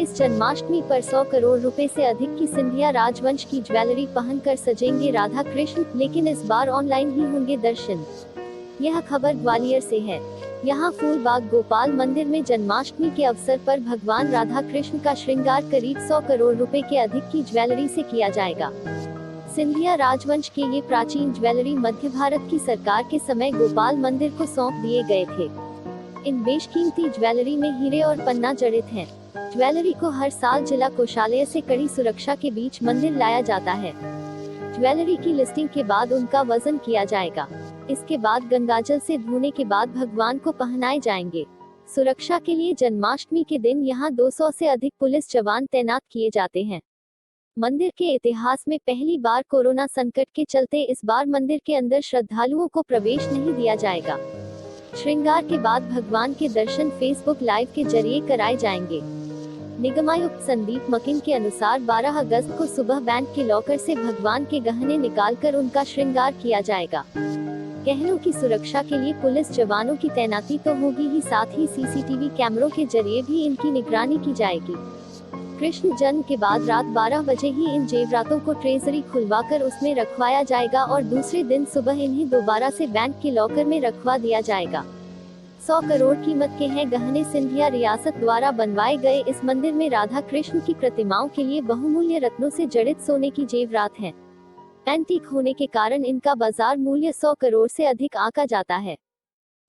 इस जन्माष्टमी पर 100 करोड़ रुपए से अधिक की सिंधिया राजवंश की ज्वेलरी पहनकर सजेंगे राधा कृष्ण, लेकिन इस बार ऑनलाइन ही होंगे दर्शन। यह खबर ग्वालियर से है। यहाँ फूलबाग गोपाल मंदिर में जन्माष्टमी के अवसर पर भगवान राधा कृष्ण का श्रृंगार करीब 100 करोड़ रुपए के अधिक की ज्वेलरी से किया जाएगा। सिंधिया राजवंश के ये प्राचीन ज्वेलरी मध्य भारत की सरकार के समय गोपाल मंदिर को सौंप दिए गए थे। इन बेशकीमती ज्वेलरी में हीरे और पन्ना जड़ित हैं। ज्वेलरी को हर साल जिला कोषालय से कड़ी सुरक्षा के बीच मंदिर लाया जाता है। ज्वेलरी की लिस्टिंग के बाद उनका वजन किया जाएगा। इसके बाद गंगाजल से धोने के बाद भगवान को पहनाए जाएंगे। सुरक्षा के लिए जन्माष्टमी के दिन यहाँ 200 से अधिक पुलिस जवान तैनात किए जाते हैं। मंदिर के इतिहास में पहली बार कोरोना संकट के चलते इस बार मंदिर के अंदर श्रद्धालुओं को प्रवेश नहीं दिया जाएगा। श्रृंगार के बाद भगवान के दर्शन फेसबुक लाइव के जरिए कराए जाएंगे। निगमायुक्त संदीप मकिन के अनुसार 12 अगस्त को सुबह बैंक के लॉकर से भगवान के गहने निकालकर उनका श्रृंगार किया जाएगा। गहनों की सुरक्षा के लिए पुलिस जवानों की तैनाती तो होगी ही, साथ ही सीसीटीवी कैमरों के जरिए भी इनकी निगरानी की जाएगी। कृष्ण जन्म के बाद रात 12 बजे ही इन जेवरातों को ट्रेजरी खुलवाकर उसमें रखवाया जाएगा और दूसरे दिन सुबह इन्हें दोबारा से बैंक के लॉकर में रखवा दिया जाएगा। 100 करोड़ कीमत के हैं गहने। सिंधिया रियासत द्वारा बनवाए गए इस मंदिर में राधा कृष्ण की प्रतिमाओं के लिए बहुमूल्य रत्नों से जड़ित सोने की जेवरात हैं। एंटीक होने के कारण इनका बाजार मूल्य 100 करोड़ से अधिक आंका जाता है।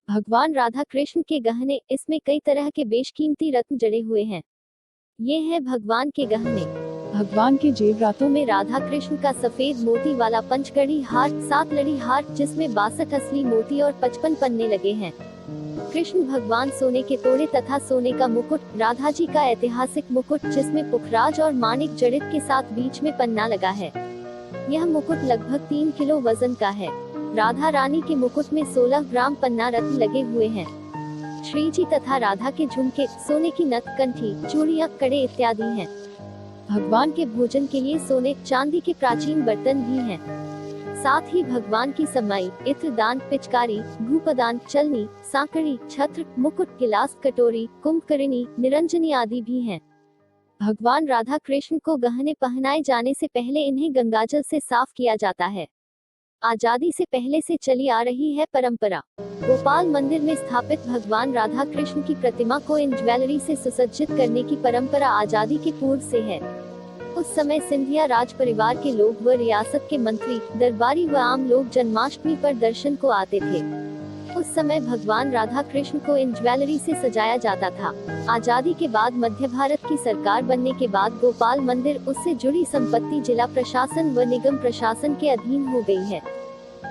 भगवान राधा कृष्ण के गहने, इसमें कई तरह के बेशकीमती रत्न जड़े हुए हैं। ये है भगवान के गहने। भगवान के जेवरातों में राधा कृष्ण का सफेद मोती वाला पंचकड़ी हार, 7 लड़ी हार जिसमें 62 असली मोती और 55 पन्ने लगे हैं। कृष्ण भगवान सोने के तोड़े तथा सोने का मुकुट, राधा जी का ऐतिहासिक मुकुट जिसमें पुखराज और माणिक जड़ित के साथ बीच में पन्ना लगा है। यह मुकुट लगभग 3 किलो वजन का है। राधा रानी के मुकुट में 16 ग्राम पन्ना रत्न लगे हुए हैं। श्री जी तथा राधा के झुमके, सोने की नथ, कंठी, चूड़ियां, कड़े इत्यादि हैं। भगवान के भोजन के लिए सोने चांदी के प्राचीन बर्तन भी हैं। साथ ही भगवान की समाई, इत्रदान, पिचकारी, भूपदान, चलनी, सांकड़ी, छत्र, मुकुट, गिलास, कटोरी, कुंभकर्णी, निरंजनी आदि भी हैं। भगवान राधा कृष्ण को गहने पहनाए जाने से पहले इन्हें गंगाजल से साफ किया जाता है। आजादी से पहले से चली आ रही है परंपरा। गोपाल मंदिर में स्थापित भगवान राधा कृष्ण की प्रतिमा को इन ज्वेलरी से सुसज्जित करने की परंपरा आजादी के पूर्व से है। उस समय सिंधिया राज परिवार के लोग व रियासत के मंत्री, दरबारी व आम लोग जन्माष्टमी पर दर्शन को आते थे। उस समय भगवान राधा कृष्ण को इन ज्वेलरी से सजाया जाता था। आजादी के बाद मध्य भारत की सरकार बनने के बाद गोपाल मंदिर, उससे जुड़ी संपत्ति जिला प्रशासन व निगम प्रशासन के अधीन हो गई है।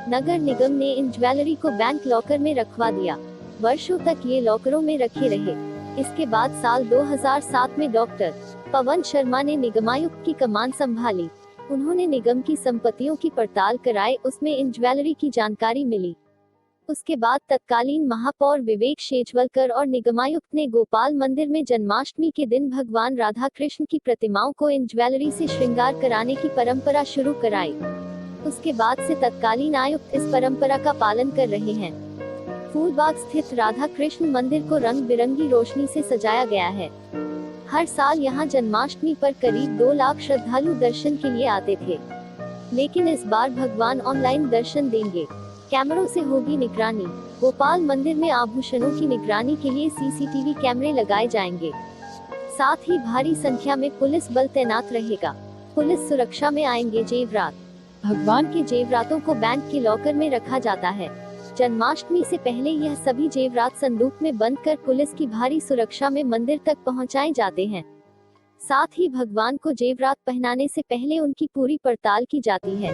नगर निगम ने इन ज्वेलरी को बैंक लॉकर में रखवा दिया। वर्षों तक ये लॉकरों में रखे रहे। इसके बाद साल 2007 में डॉक्टर पवन शर्मा ने निगमायुक्त की कमान संभाली। उन्होंने निगम की संपत्तियों की पड़ताल कराई, उसमें इन ज्वेलरी की जानकारी मिली। उसके बाद तत्कालीन महापौर विवेक शेजवलकर और निगमायुक्त ने गोपाल मंदिर में जन्माष्टमी के दिन भगवान राधा कृष्ण की प्रतिमाओं को इन ज्वेलरी से श्रृंगार कराने की परंपरा शुरू कराई। उसके बाद से तत्कालीन आयुक्त इस परंपरा का पालन कर रहे हैं। फूलबाग स्थित राधा कृष्ण मंदिर को रंग बिरंगी रोशनी से सजाया गया है। हर साल यहाँ जन्माष्टमी पर करीब 2 लाख श्रद्धालु दर्शन के लिए आते थे, लेकिन इस बार भगवान ऑनलाइन दर्शन देंगे। कैमरों से होगी निगरानी। गोपाल मंदिर में आभूषणों की निगरानी के लिए सीसीटीवी कैमरे लगाए जाएंगे। साथ ही भारी संख्या में पुलिस बल तैनात रहेगा। पुलिस सुरक्षा में आएंगे जेवरात। भगवान के जेवरातों को बैंक के लॉकर में रखा जाता है। जन्माष्टमी से पहले यह सभी जेवरात संदूक में बंद कर पुलिस की भारी सुरक्षा में मंदिर तक पहुंचाए जाते हैं। साथ ही भगवान को जेवरात पहनाने से पहले उनकी पूरी पड़ताल की जाती है।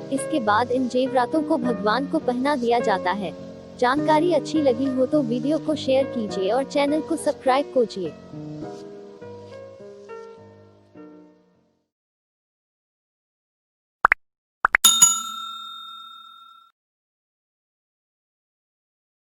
इसके बाद इन जेवरातों को भगवान को पहना दिया जाता है। जानकारी अच्छी लगी हो तो वीडियो को शेयर कीजिए और चैनल को सब्सक्राइब कीजिए।